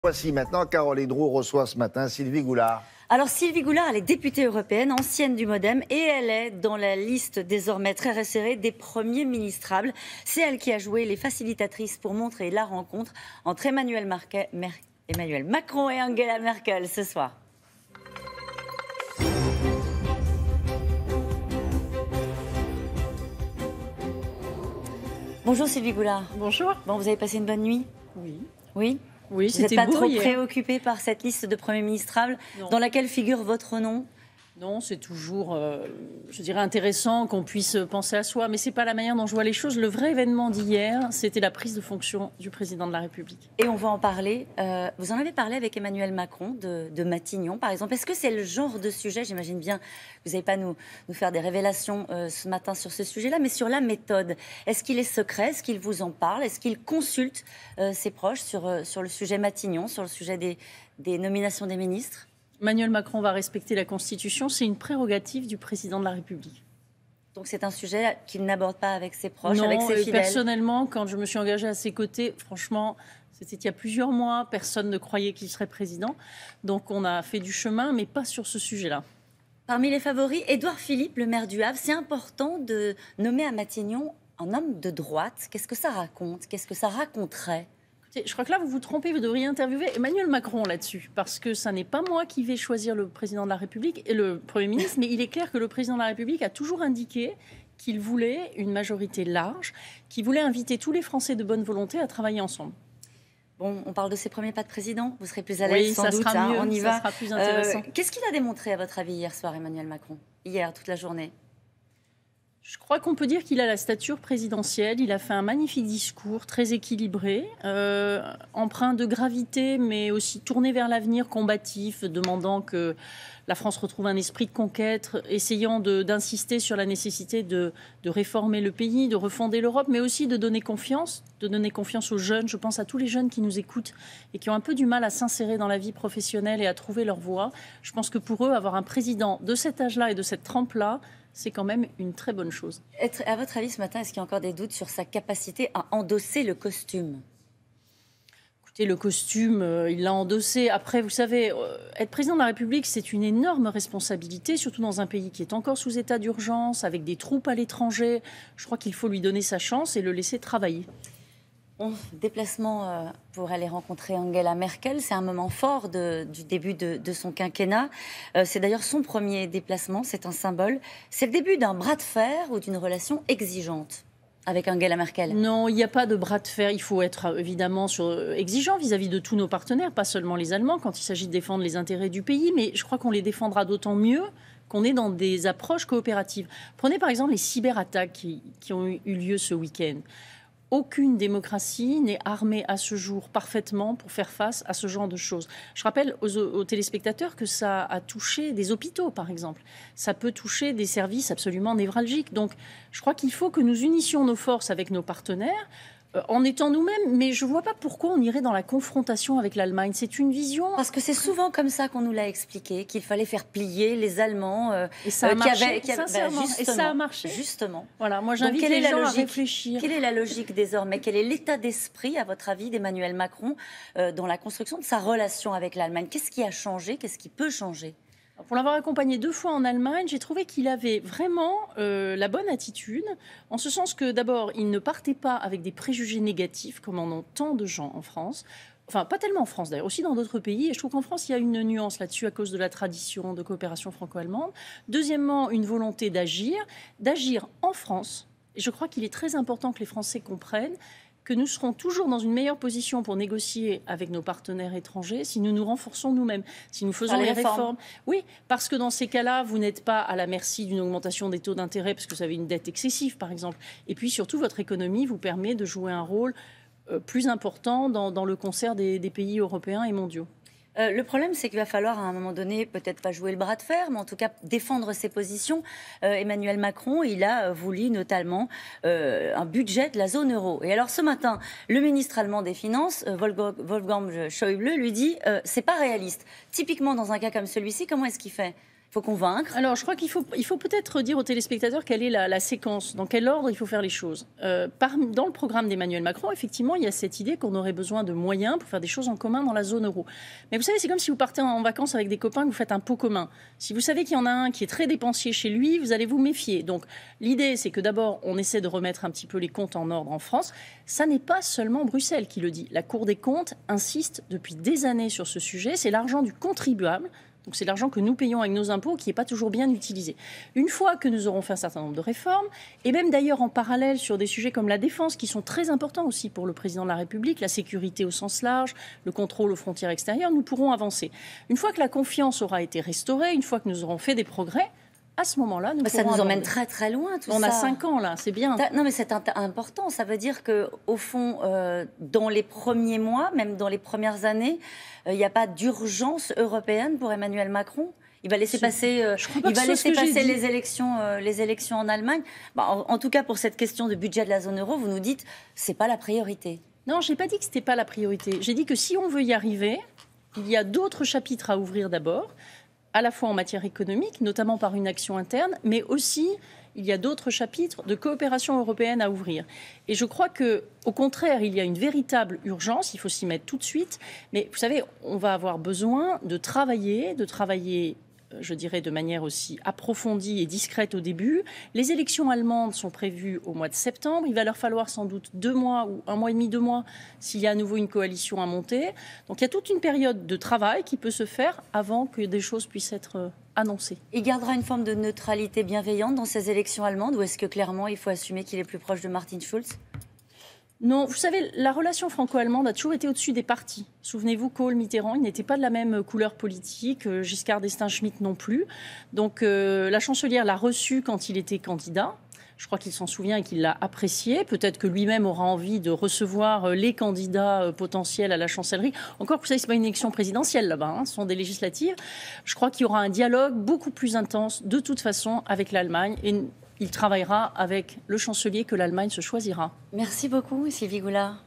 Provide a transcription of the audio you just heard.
Voici maintenant, Caroline Roux reçoit ce matin Sylvie Goulard. Alors Sylvie Goulard, elle est députée européenne, ancienne du MoDem, et elle est dans la liste désormais très resserrée des premiers ministrables. C'est elle qui a joué les facilitatrices pour montrer la rencontre entre Emmanuel Macron et Angela Merkel ce soir. Bonjour Sylvie Goulard. Bonjour. Bon, vous avez passé une bonne nuit? Oui. Oui. Oui, vous n'êtes pas trop préoccupée par cette liste de premiers ministrables dans laquelle figure votre nom? Non, c'est toujours, je dirais, intéressant qu'on puisse penser à soi, mais ce n'est pas la manière dont je vois les choses. Le vrai événement d'hier, c'était la prise de fonction du président de la République. Et on va en parler. Vous en avez parlé avec Emmanuel Macron de Matignon, par exemple. Est-ce que c'est le genre de sujet, j'imagine bien, vous n'allez pas nous faire des révélations ce matin sur ce sujet-là, mais sur la méthode. Est-ce qu'il est secret? Est-ce qu'il vous en parle? Est-ce qu'il consulte ses proches sur le sujet Matignon, sur le sujet des nominations des ministres? Emmanuel Macron va respecter la Constitution, c'est une prérogative du président de la République. Donc c'est un sujet qu'il n'aborde pas avec ses proches, non, avec ses fidèles? Personnellement, quand je me suis engagée à ses côtés, franchement, c'était il y a plusieurs mois, personne ne croyait qu'il serait président. Donc on a fait du chemin, mais pas sur ce sujet-là. Parmi les favoris, Édouard Philippe, le maire du Havre. C'est important de nommer à Matignon un homme de droite. Qu'est-ce que ça raconte? Qu'est-ce que ça raconterait? Je crois que là, vous vous trompez, vous devriez interviewer Emmanuel Macron là-dessus, parce que ça n'est pas moi qui vais choisir le président de la République et le Premier ministre, mais il est clair que le président de la République a toujours indiqué qu'il voulait une majorité large, qu'il voulait inviter tous les Français de bonne volonté à travailler ensemble. Bon, on parle de ses premiers pas de président, vous serez plus à l'aise sans doute, sera mieux, on y va. Ça sera plus intéressant. Qu'est-ce qu'il a démontré à votre avis hier soir, Emmanuel Macron? Hier, toute la journée? Je crois qu'on peut dire qu'il a la stature présidentielle. Il a fait un magnifique discours, très équilibré, empreint de gravité, mais aussi tourné vers l'avenir, combatif, demandant que la France retrouve un esprit de conquête, essayant d'insister sur la nécessité de réformer le pays, de refonder l'Europe, mais aussi de donner confiance aux jeunes. Je pense à tous les jeunes qui nous écoutent et qui ont un peu du mal à s'insérer dans la vie professionnelle et à trouver leur voie. Je pense que pour eux, avoir un président de cet âge-là et de cette trempe-là, c'est quand même une très bonne chose. À votre avis, ce matin, est-ce qu'il y a encore des doutes sur sa capacité à endosser le costume? Écoutez, le costume, il l'a endossé. Après, vous savez, être président de la République, c'est une énorme responsabilité, surtout dans un pays qui est encore sous état d'urgence, avec des troupes à l'étranger. Je crois qu'il faut lui donner sa chance et le laisser travailler. Bon, déplacement pour aller rencontrer Angela Merkel, c'est un moment fort du début de son quinquennat. C'est d'ailleurs son premier déplacement, c'est un symbole. C'est le début d'un bras de fer ou d'une relation exigeante avec Angela Merkel? Non, il n'y a pas de bras de fer. Il faut être évidemment exigeant vis-à-vis de tous nos partenaires, pas seulement les Allemands, quand il s'agit de défendre les intérêts du pays, mais je crois qu'on les défendra d'autant mieux qu'on est dans des approches coopératives. Prenez par exemple les cyberattaques qui ont eu lieu ce week-end. Aucune démocratie n'est armée à ce jour parfaitement pour faire face à ce genre de choses. Je rappelle aux téléspectateurs que ça a touché des hôpitaux, par exemple. Ça peut toucher des services absolument névralgiques. Donc, je crois qu'il faut que nous unissions nos forces avec nos partenaires, en étant nous-mêmes, mais je ne vois pas pourquoi on irait dans la confrontation avec l'Allemagne. C'est une vision... Parce que c'est souvent comme ça qu'on nous l'a expliqué, qu'il fallait faire plier les Allemands. Et ça a marché, sincèrement. Et ça a marché. Justement. Voilà, moi j'invite les gens à réfléchir. Quelle est la logique désormais? Quel est l'état d'esprit, à votre avis, d'Emmanuel Macron dans la construction de sa relation avec l'Allemagne? Qu'est-ce qui a changé? Qu'est-ce qui peut changer? Pour l'avoir accompagné 2 fois en Allemagne, j'ai trouvé qu'il avait vraiment la bonne attitude, en ce sens que d'abord, il ne partait pas avec des préjugés négatifs, comme en ont tant de gens en France. Enfin, pas tellement en France d'ailleurs, aussi dans d'autres pays. Et je trouve qu'en France, il y a une nuance là-dessus à cause de la tradition de coopération franco-allemande. Deuxièmement, une volonté d'agir en France. Et je crois qu'il est très important que les Français comprennent que nous serons toujours dans une meilleure position pour négocier avec nos partenaires étrangers si nous nous renforçons nous-mêmes, si nous faisons les réformes. Oui, parce que dans ces cas-là, vous n'êtes pas à la merci d'une augmentation des taux d'intérêt parce que vous avez une dette excessive, par exemple. Et puis surtout, votre économie vous permet de jouer un rôle plus important dans le concert des pays européens et mondiaux. Le problème, c'est qu'il va falloir à un moment donné, peut-être pas jouer le bras de fer, mais en tout cas défendre ses positions. Emmanuel Macron, il a voulu notamment un budget de la zone euro. Et alors ce matin, le ministre allemand des Finances, Wolfgang Schäuble, lui dit c'est pas réaliste. Typiquement dans un cas comme celui-ci, comment est-ce qu'il fait? Il faut convaincre. Alors, je crois qu'il faut peut-être dire aux téléspectateurs quelle est la séquence, dans quel ordre il faut faire les choses. Dans le programme d'Emmanuel Macron, effectivement, il y a cette idée qu'on aurait besoin de moyens pour faire des choses en commun dans la zone euro. Mais vous savez, c'est comme si vous partez en vacances avec des copains, que vous faites un pot commun. Si vous savez qu'il y en a un qui est très dépensier chez lui, vous allez vous méfier. Donc, l'idée, c'est que d'abord, on essaie de remettre un petit peu les comptes en ordre en France. Ça n'est pas seulement Bruxelles qui le dit. La Cour des comptes insiste depuis des années sur ce sujet. C'est l'argent du contribuable. Donc c'est l'argent que nous payons avec nos impôts qui n'est pas toujours bien utilisé. Une fois que nous aurons fait un certain nombre de réformes, et même d'ailleurs en parallèle sur des sujets comme la défense, qui sont très importants aussi pour le président de la République, la sécurité au sens large, le contrôle aux frontières extérieures, nous pourrons avancer. Une fois que la confiance aura été restaurée, une fois que nous aurons fait des progrès, à ce moment-là, nous pourrons ça nous emmène aborder. très très loin, tout ça. On a 5 ans là, c'est bien. Non, mais c'est important. Ça veut dire qu'au fond, dans les premiers mois, même dans les premières années, il n'y a pas d'urgence européenne pour Emmanuel Macron. Il va laisser passer, les élections en Allemagne. En tout cas, pour cette question de budget de la zone euro, vous nous dites c'est pas la priorité. Non, je n'ai pas dit que ce n'était pas la priorité. J'ai dit que si on veut y arriver, il y a d'autres chapitres à ouvrir d'abord, à la fois en matière économique, notamment par une action interne, mais aussi il y a d'autres chapitres de coopération européenne à ouvrir. Et je crois qu'au contraire, il y a une véritable urgence, il faut s'y mettre tout de suite. Mais vous savez, on va avoir besoin de travailler, je dirais, de manière aussi approfondie et discrète au début. Les élections allemandes sont prévues au mois de septembre. Il va leur falloir sans doute 2 mois ou 1 mois et demi, 2 mois, s'il y a à nouveau une coalition à monter. Donc il y a toute une période de travail qui peut se faire avant que des choses puissent être annoncées. Il gardera une forme de neutralité bienveillante dans ces élections allemandes, ou est-ce que clairement il faut assumer qu'il est plus proche de Martin Schulz ? Non, vous savez, la relation franco-allemande a toujours été au-dessus des partis. Souvenez-vous, Kohl, Mitterrand, ils n'étaient pas de la même couleur politique, Giscard d'Estaing, Schmitt non plus. Donc la chancelière l'a reçu quand il était candidat. Je crois qu'il s'en souvient et qu'il l'a apprécié. Peut-être que lui-même aura envie de recevoir les candidats potentiels à la chancellerie. Encore, vous savez, ce n'est pas une élection présidentielle là-bas, ce sont des législatives. Je crois qu'il y aura un dialogue beaucoup plus intense, de toute façon, avec l'Allemagne. Et il travaillera avec le chancelier que l'Allemagne se choisira. Merci beaucoup, Sylvie Goulard.